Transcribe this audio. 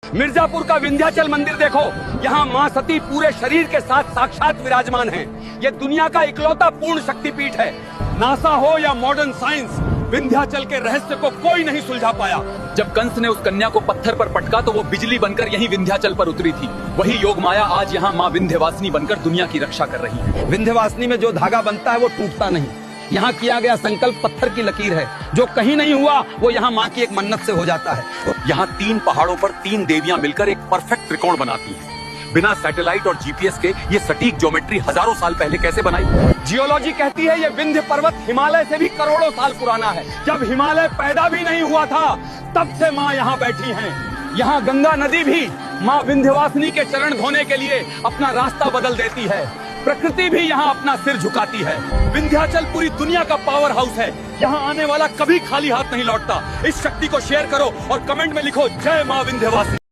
मिर्जापुर का विंध्याचल मंदिर देखो, यहाँ माँ सती पूरे शरीर के साथ साक्षात विराजमान हैं। ये दुनिया का इकलौता पूर्ण शक्तिपीठ है। नासा हो या मॉडर्न साइंस, विंध्याचल के रहस्य को कोई नहीं सुलझा पाया। जब कंस ने उस कन्या को पत्थर पर पटका तो वो बिजली बनकर यहीं विंध्याचल पर उतरी थी। वही योग माया आज यहाँ माँ विंध्यवासिनी बनकर दुनिया की रक्षा कर रही है। विंध्यवासिनी में जो धागा बनता है वो टूटता नहीं। यहाँ किया गया संकल्प पत्थर की लकीर है, जो कहीं नहीं हुआ वो यहाँ माँ की एक मन्नत से हो जाता है। यहाँ 3 पहाड़ों पर 3 देवियां मिलकर एक परफेक्ट त्रिकोण बनाती हैं। बिना सैटेलाइट और जीपीएस के ये सटीक ज्योमेट्री हजारों साल पहले कैसे बनाई? जियोलॉजी कहती है ये विंध्य पर्वत हिमालय से भी करोड़ों साल पुराना है। जब हिमालय पैदा भी नहीं हुआ था तब से माँ यहाँ बैठी हैं। यहाँ गंगा नदी भी माँ विंध्यवासिनी के चरण धोने के लिए अपना रास्ता बदल देती है। प्रकृति भी यहाँ अपना सिर झुकाती है। विंध्याचल पूरी दुनिया का पावर हाउस है। यहाँ आने वाला कभी खाली हाथ नहीं लौटता। इस शक्ति को शेयर करो और कमेंट में लिखो जय माँ विंध्यवासिनी।